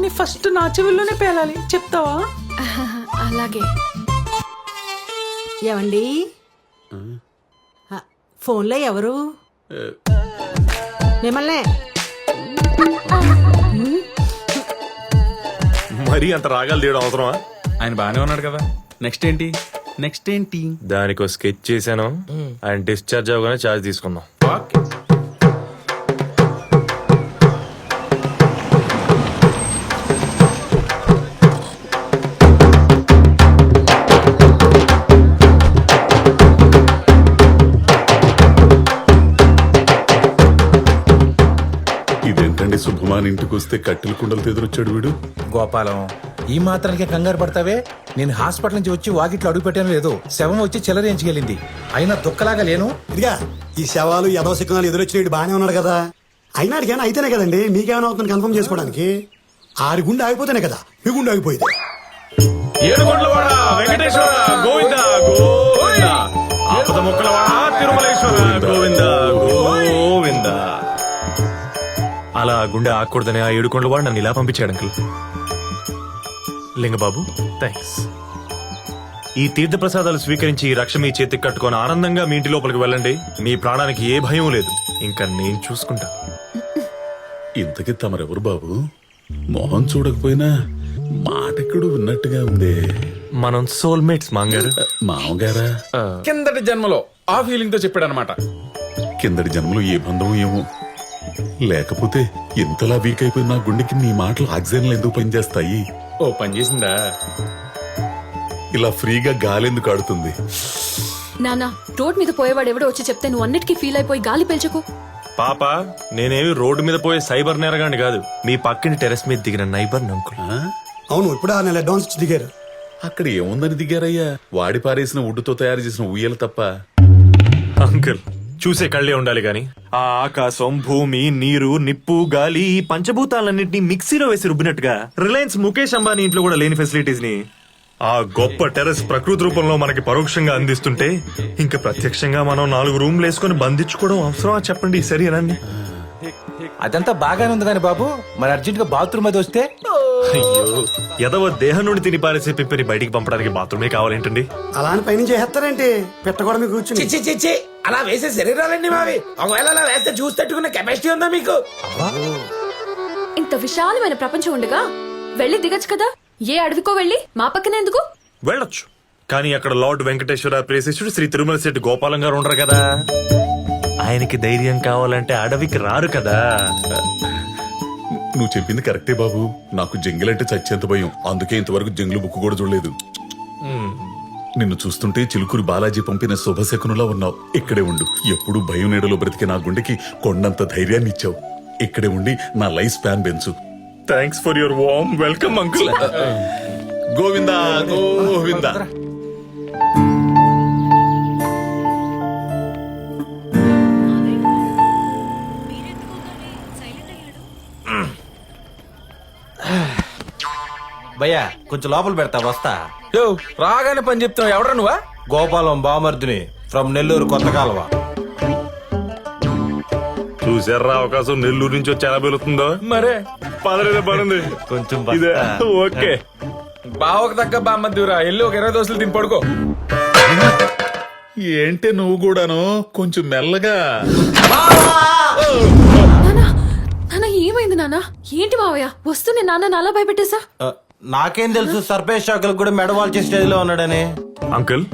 మంత్రాలన్నీ first నా చెవుల్లోనే పేలాలి, చెప్తావా? అలాగే. ఏమండి ఫోన్లో ఎవరు? మిమ్మల్నే. మరీ అంత రాగాలు తీయడం అవసరమా? ఆయన బాగానే ఉన్నాడు కదా. నెక్స్ట్ ఏంటి? దానికి స్కెచ్ చేశాను. ఆయన డిశ్చార్జ్ అవగానే ఛార్జ్ తీసుకుందాం. ఇదేంటండి శుభమాన్ ఇంటికి వస్తే కట్టెల కుండలతో ఎదురొచ్చాడు వీడు. గోపాలం, ఈ మాత్రానికే కంగారు పడతావే? నేను హాస్పిటల్ నుంచి వచ్చి వాకిట్లో అడుగు పెట్టాను లేదు, శవం వచ్చి చెలరేంచుకెళ్ళింది. అయినా దుఃఖలాగా లేను. ఇదిగా ఈ శవాలు యదవశకునాలు ఎదురొచ్చినట్టు బాగానే ఉన్నాడు కదా. అయినా అడిగానే అయితేనే కదండి మీకేమైనా అవుతుంది కన్ఫర్మ్ చేసుకోవడానికి. ఆరి గుండె ఆగిపోతేనే కదా మీ గుండె ఆగిపోయింది. ఏడుకొండలవాడ వెంకటేశ్వర గోవింద గోవింద, ఆపద ముక్కలవాడ తిరుమలేశ్వర గోవింద గోవింద. అలా గుండె ఆకూడదని ఆ ఏడుకొండలవాడు నన్ను ఇలా పంపించాడు అంకుల్. లింగబాబు థ్యాంక్స్. ఈ తీర్థ ప్రసాదాలు స్వీకరించి ఈ రక్ష మీ చేతికి కట్టుకొని ఆనందంగా మీ ఇంటి లోపలికి వెళ్ళండి. మీ ప్రాణానికి ఏ భయం లేదు. ఇంకా నేను చూసుకుంటా. ఇంతకీ తమరెవరు బాబు? మొహం చూడకపోయినా మాటెక్కడు విన్నట్టుగా ఉంది. మనం సోల్మేట్స్ మాంగారు. మామగారా? కిందటి జన్మలో ఆ ఫీలింగ్ తో చెప్పాడు అనమాట. కిందటి జన్మలో ఏ బంధం ఏమో, లేకపోతే ఇంతలా వీక్ అయిపోయిన నా గుండెకి నీ మాటలు ఆక్సిజన్లు ఎందుకు పనిచేస్తాయి? ఓ పని చేసిందా? ఇలా ఫ్రీగా గాలెందుకు ఆడుతుంది? నానా, రోడ్ మీద పోయేవాడు ఎవడో వచ్చి చెప్తే నువ్వు అన్నిటికీ ఫీల్ అయిపోయి గాలి పీల్చకు. పాప, నేనేమి రోడ్డు మీద పోయే సైబర్ నేరగాండి కాదు. మీ పక్కని టెరెస్ మీద దిగిన నైబర్ అంకుల్. అవును, ఇప్పుడు 6 నెలల అడ్వాన్స్ ఇచ్చి దిగారు. అక్కడ ఏముందని దిగారయ్యా? వాడి పారేసిన వుడ్డుతో తయారు చేసిన ఉయ్యలు తప్ప. అంకుల్, చూసే కళ్ళే ఉండాలి గాని ఆ ఆకాశం, భూమి, నీరు, నిప్పు, గాలి, ఈ పంచభూతాలన్నింటినీ మిక్సీలో వేసి రుబ్బినట్టుగా రిలయన్స్ ముఖేష్ అంబానీ ఇంట్లో కూడా లేని ఫెసిలిటీస్ ని ఆ గొప్ప టెర్రస్ ప్రకృతి రూపంలో మనకి పరోక్షంగా అందిస్తుంటే ఇంకా ప్రత్యక్షంగా మనం 4 రూమ్లు వేసుకుని బంధించుకోవడం అవసరమా చెప్పండి ఈ శరీరాన్ని? అదంతా బాగానే ఉంది కానీ బాబు, మరి అర్జెంట్ గా బాత్రూమ్ అది వస్తే? అయ్యో, ఎదవ దేహం నుండి తిని పారేసే పిప్పిని బయటికి పంపడానికి బాత్రూమే కావాలేంటండి? అలా అని పైనుంచి చేస్తారేంటి? పెట్టకూడదు మీకు కూర్చుని. అలా వేసే శరీరాలండి మావి. ఒకవేళ అలా వేస్తే చూసి తట్టుకునే కెపాసిటీ ఉందా మీకు? ఇంత విశాలమైన ప్రపంచం ఉండగా వెళ్ళి దిగచ్చు కదా. ఏ అడవికో వెళ్ళి మా పక్కన ఎందుకు? వెళ్ళొచ్చు, కానీ అక్కడ లార్డ్ వెంకటేశ్వర ప్రేసేశ్వరుడు శ్రీ తిరుమల శెట్టి గోపాలం గారు ఉండరు కదా. ఆయనకి ధైర్యం కావాలంటే అడవికి రారు కదా. నువ్వు చెప్పింది కరెక్టే బాబు. నాకు జంగిల్ అంటే చచ్చేంత భయం. అందుకే ఇంతవరకు జంగిల్ బుక్ కూడా చూడలేదు. నిన్ను చూస్తుంటే చిలుకూరి బాలాజీ పంపిన శుభశకునులా ఉన్నావు. ఇక్కడే ఉండు. ఎప్పుడు భయం నీడలో బ్రతికే నా గుండెకి కొండంత ధైర్యాన్ని ఇచ్చావు. ఇక్కడే ఉండి నా లైఫ్ స్పాన్ పెంచు. Thanks for your warm welcome uncle. Govinda Govinda. భయ్యా, కొంచెం లోపల పెడతా, వస్తా. రాగానే పని చెప్తున్నావు. ఎవడరా నువ్వా? గోపాలం బామర్దిని ఫ్రమ్ నెల్లూరు కొత్త కాలువ. చూసారా అవకాశం? నెల్లూరు నుంచి వచ్చి ఎలా వెళుతుందో. మరే పదరేదే పడింది కొంచెం ఇదే. ఓకే, బావకు తగ్గ బామ్మద్దురా. వెళ్ళి ఒక 20 దోశలు తిని పడుకో. ఏంటే నువ్వు కూడాను కొంచెం మెల్లగా. నాన్న, ఏమైంది నాన్న? ఏంటి మావయ్య వస్తూనే నాన్న నాలా భయపెట్టేశా? నాకేం తెలుసు సర్పేష్ షాకులకు కూడా మెడవాల్చే స్టేజ్ లో ఉన్నాడని. అంకుల్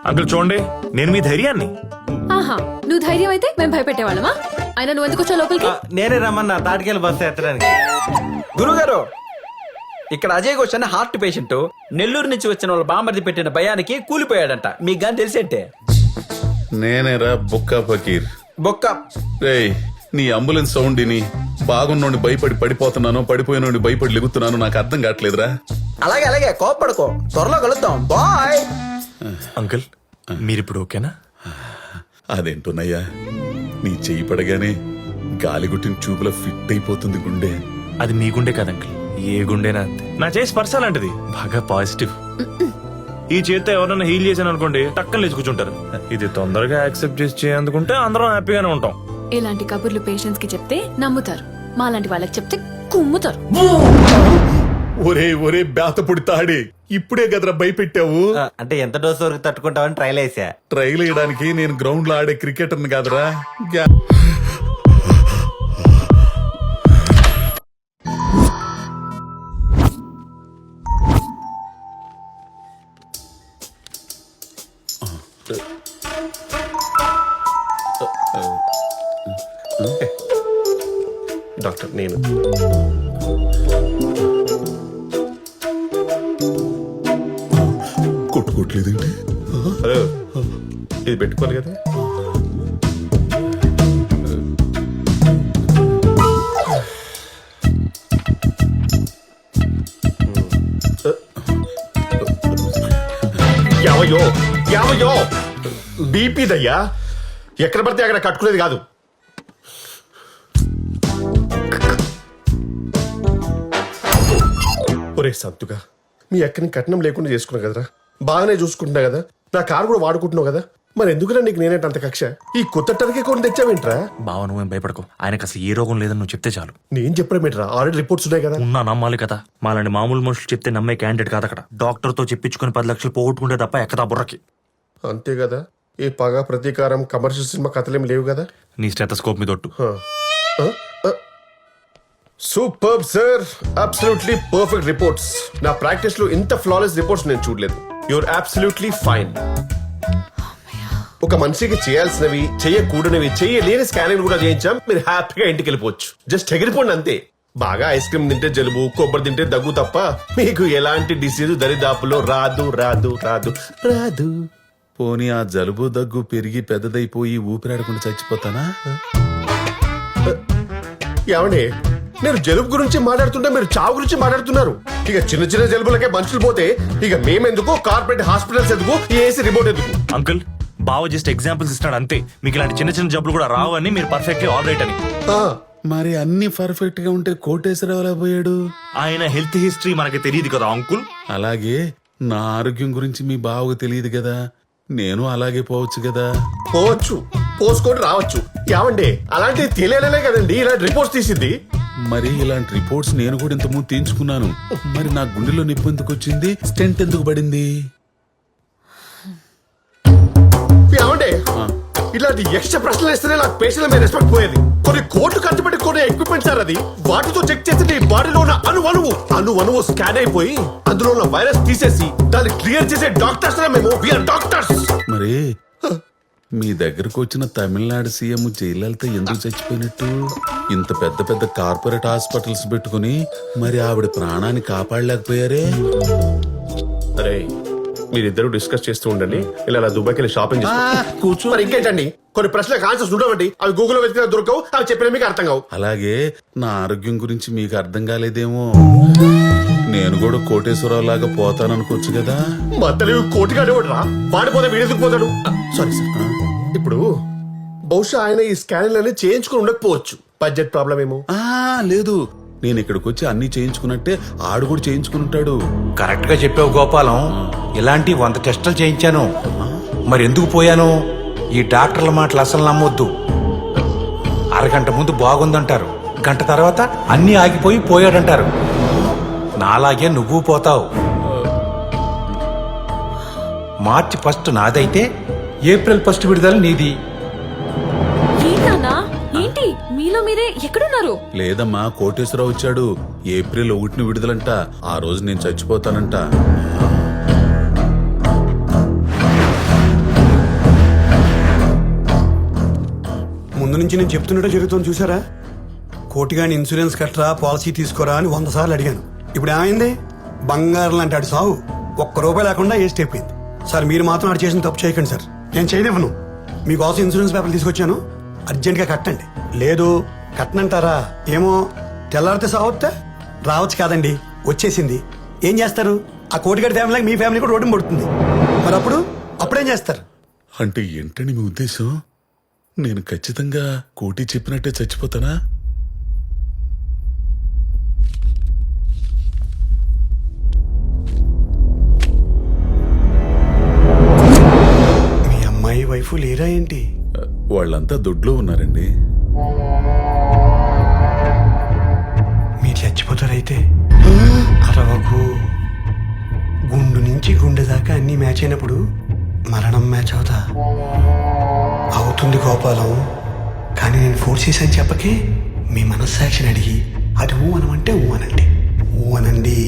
అంకుల్ చూడండి, నేను మీ ధైర్యాన్ని. ఆహా, నువ్వు ధైర్యం అయితే మేము భయపెట్టేవాళ్ళమా? అయినా నువ్వు ఎందుకు వచ్చావు లోపలికి? నేనే రమ్మన్నా తాటికెళ్ళి బస్సు ఎత్తడానికి. గురుగారు, ఇక్కడ అజయ్ ఘోష్ అనే హార్ట్ పేషెంట్ నెల్లూరు నుంచి వచ్చిన వాళ్ళ బామర్ది పెట్టిన భయానికి కూలిపోయాడంట. మీకు గాని తెలిసేంటే? నేనేరా బుక్కా ఫకీర్. బొక్క రేయ్, నీ అంబులెన్స్ సౌండ్ ని బాగున్నోండి భయపడి పడిపోతున్నాను, పడిపోయినోండి భయపడి లెగుతున్నాను. నాకు అర్థం కావట్లేదురా. అలాగే అలాగే, కోప్పడుకో. త్వరలో కలుద్దాం. బాయ్. అంకుల్, మీరిప్పుడు ఓకేనా? అదేంటోనయ్యా, నీ చెయ్యి పడగానే గాలిగుట్టిన చూపుల ఫిట్ అయిపోతుంది గుండె. అది మీ గుండె కాదు అంకుల్, ఏ గుండెనా అంతే. నా చేసి స్పర్శ లాంటిది, బాగా పాజిటివ్. ఈ చేత్తో ఎవరైనా హీల్ చేశాను అనుకోండి, టక్కన లేచి కూర్చుంటారు. ఇది తొందరగా యాక్సెప్ట్ చేసి చేయందుకుంటే అందరం హ్యాపీగానే ఉంటాం. ఇలాంటి కబుర్లు పేషెంట్స్ కి చెప్తే నమ్ముతారు, మాలాంటి వాళ్ళకి చెప్తే కుమ్ముతారు. ఒరే ఒరే బేతపుడి తాడి ఇప్పుడే కదరా భయపెట్టావు. అంటే ఎంత డోస్ వరకు తట్టుకుంటావని ట్రైల్ వేసా. ట్రైల్ వేయడానికి నేను గ్రౌండ్ లో ఆడే క్రికెటర్ కాదురా. డాక్టర్ నేను కొట్టుకోవట్లేదండి. హలో, ఇది పెట్టుకోవాలి కదా. యావయ్యో యావయ్యో బీపీదయ్యా, ఎక్కడ పడితే అక్కడ కట్టుకునేది కాదు. ఒరే సంతుగా, మీ అక్కని కట్నం లేకుండా చేసుకున్నావు కదరా, బాగానే చూసుకుంటున్నా కదా, నా కారు కూడా వాడుకుంటున్నావు కదా, మరి ఎందుకురా నీకు నేనేంట అంత కక్ష? ఈ కొత్త టర్కీ కొని తెచ్చావేంట్రా? బావ నువ్వేం భయపడకు, ఆయనకు అసలు ఏ రోగం లేదని నువ్వు చెప్తే చాలు. నేను చెప్పడమేట్రా, ఆల్రెడీ రిపోర్ట్స్ ఉన్నాయి కదా. ఉన్నా నమ్మాలి కదా, మాలాంటి మామూలు మనుషులు చెప్తే నమ్మే క్యాండిడేట్ కాదు అక్కడ. డాక్టర్ తో చెప్పించుకుని 10 లక్షలు పోగొట్టుకుంటే తప్ప ఎక్కదా బుర్రకి. అంతే కదా, ఈ పగ ప్రతీకారం కమర్షియల్ సినిమా కథలేం లేవు కదా. నీ స్టెథోస్కోప్ మీద ఒట్టు. Super sir, absolutely perfect reports. నా ప్రాక్టీస్ లో ఇంత ఫ్లాలెస్ రిపోర్ట్స్ నేను చూడలేదు. Your absolutely fine. ఒక మనిషికి చేయాల్సినవి, చేయకూడనివి, చేయలేని స్కానింగ్ కూడా చేయించాం. మీరు హ్యాపీగా ఇంటికి వెళ్ళిపోవచ్చు. జస్ట్ ఎగిరిపోండి అంతే. బాగా ఐస్ క్రీమ్ తింటే జలుబు, కొబ్బరి తింటే దగ్గు తప్ప మీకు ఎలాంటి డిసీజ్ దరిదాపులో రాదు రాదు రాదు రాదు. పోనీ ఆ జలుబు దగ్గు పెరిగి పెద్దదైపోయి ఊపిరాడకుండా చచ్చిపోతానా? ఏమండి, నేను జలుబు గురించి మాట్లాడుతుంటే మీరు చావు గురించి మాట్లాడుతున్నారు. ఇక చిన్న చిన్న జలుబులకే మనుషులు పోతే ఇక మేమెందుకు, కార్పొరేట్ హాస్పిటల్స్ ఎందుకు, ఏసీ రిమోట్ ఎందుకు? అంకుల్, బావ జస్ట్ ఎగ్జాంపుల్స్ ఇస్తాడు అంతే. మీకు ఇలాంటి చిన్న చిన్న జబ్బులు కూడా రావని, మీరు పర్ఫెక్ట్లీ ఆల్ రైట్ అని. మరి అన్ని పర్ఫెక్ట్ గా ఉంటే కోటేశ్వరరావు ఎలా పోయాడు? ఆయన హెల్త్ హిస్టరీ మనకి తెలియదు కదా అంకుల్. అలాగే నా ఆరోగ్యం గురించి మీ బావకు తెలియదు కదా, నేను అలాగే పోవచ్చు కదా. పోవచ్చు, పోసుకొని రావచ్చు. ఏమండి, అలాంటివి తెలియలే కదండి ఇలాంటి రిపోర్ట్స్ తీసింది. మరి ఇలాంటి రిపోర్ట్స్ నేను కూడా ఇంతకుముందు తీయించుకున్నాను. మరి నా గుండెలో నొప్పి ఎందుకు వచ్చింది? స్టెంట్ ఎందుకు పడింది? ఏమండి, ఇలాంటి ఎక్స్ట్రా ప్రశ్నలు ఇస్తేనే నాకు పేషెంట్ల మీద రెస్పెక్ట్ పోయేది. కొన్ని కోట్లు ఖర్చు పెట్టి కొన్ని ఎక్విప్మెంట్ సార్ అది. వాటితో చెక్ చేసి నీ బాడీలో ఉన్న అణువణువు స్కాన్ అయిపోయి అందులో ఉన్న వైరస్ తీసేసి దాన్ని క్లియర్ చేసే డాక్టర్స్ మేము. We are doctors. మరి మీ దగ్గరకు వచ్చిన తమిళనాడు సీఎం జయలలిత ఎందుకు చచ్చిపోయినట్టు? ఇంత పెద్ద పెద్ద కార్పొరేట్ హాస్పిటల్స్ పెట్టుకుని మరి ఆవిడ ప్రాణాన్ని కాపాడలేకపోయారే? అరే, మీరిద్దరు డిస్కస్ చేస్తూ ఉండండి. ఇలా దుబాయ్కి వెళ్ళి షాపింగ్ కూర్చో. మరి ఇంకేంటండి, కొన్ని ప్రశ్నలకు ఆన్సర్స్ ఉండవండి. అవి గూగుల్లో వెతికినా దొరకవు, అవి చెప్పిన మీకు అర్థం కావు. అలాగే నా ఆరోగ్యం గురించి మీకు అర్థం కాలేదేమో. నేను కూడా కోటేశ్వరరావు లాగా పోతాననుకోవచ్చు కదా. మధ్యలో కోటిగాడే రా, వాడిపోతే వీడెందుకు పోతాడు? Sorry sir. ఇప్పుడు బహుశా ఆయన ఈ స్కానింగ్ చేయించుకుని ఉండకపోవచ్చు. బడ్జెట్ ప్రాబ్లం ఏమో. లేదు, నేను ఇక్కడికి వచ్చి అన్ని చేయించుకున్నట్టే ఆడు కూడా చేయించుకుని ఉంటాడు. కరెక్ట్ గా చెప్పావు గోపాలం. ఇలాంటి 100 టెస్టులు చేయించాను. మరి ఎందుకు పోయాను? ఈ డాక్టర్ల మాటలు అసలు నమ్మొద్దు. అరగంట ముందు బాగుందంటారు, గంట తర్వాత అన్ని ఆగిపోయి పోయాడంటారు. నాలాగే నువ్వు పోతావు. మార్చి 1 నాదైతే ఏప్రిల్ 1 విడుదల నీది. ఏంటన్నా, ఏంటి మీలో మీరే ఎక్కడున్నారు? లేదమ్మా, కోటేశ్వరరావు వచ్చాడు. ఏప్రిల్ 1 విడుదలంట. ఆ రోజు నేను చచ్చిపోతానంట. ముందు నుంచి నేను చెప్తున్నట్టే జరుగుతుంది చూసారా. కోటిగాని ఇన్సూరెన్స్ కట్టరా, పాలసీ తీసుకోరా అని 100 సార్లు అడిగాను. ఇప్పుడు ఏమైంది? బంగారం లాంటి ఆడు సావు ₹1 లేకుండా వేస్ట్ అయిపోయింది. సార్, మీరు మాత్రం ఆడు చేసిన తప్పు చేయకండి సార్. నేను చేయనివ్వను. మీకోసం ఇన్సూరెన్స్ పేపర్లు తీసుకొచ్చాను, అర్జెంట్గా కట్టండి. లేదు కట్టనంటారా? ఏమో, తెల్లారితే సావొస్తే రావచ్చు కాదండి, వచ్చేసింది. ఏం చేస్తారు? ఆ కోటిగాడి ఫ్యామిలీకి మీ ఫ్యామిలీ కూడా రోడ్డు పడుతుంది. మరి అప్పుడేం చేస్తారు? అంటే ఏంటని మీ ఉద్దేశం? నేను ఖచ్చితంగా కోటి చెప్పినట్టే చచ్చిపోతానా? మీ అమ్మాయి వైఫ్ లేరా ఏంటి? వాళ్ళంతా దొడ్లో ఉన్నారండి. మీరు చచ్చిపోతారైతే? అరవకు. అన్నీ మ్యాచ్ అయినప్పుడు మరణం మ్యాచ్ అవుతా అవుతుంది గోపాలం. కానీ నేను ఫోర్స్ చేశాను చెప్పకే, మీ మనస్సాక్షిని అడిగి అది ఊ అనమంటే ఊ అనండి, ఊ అనండి.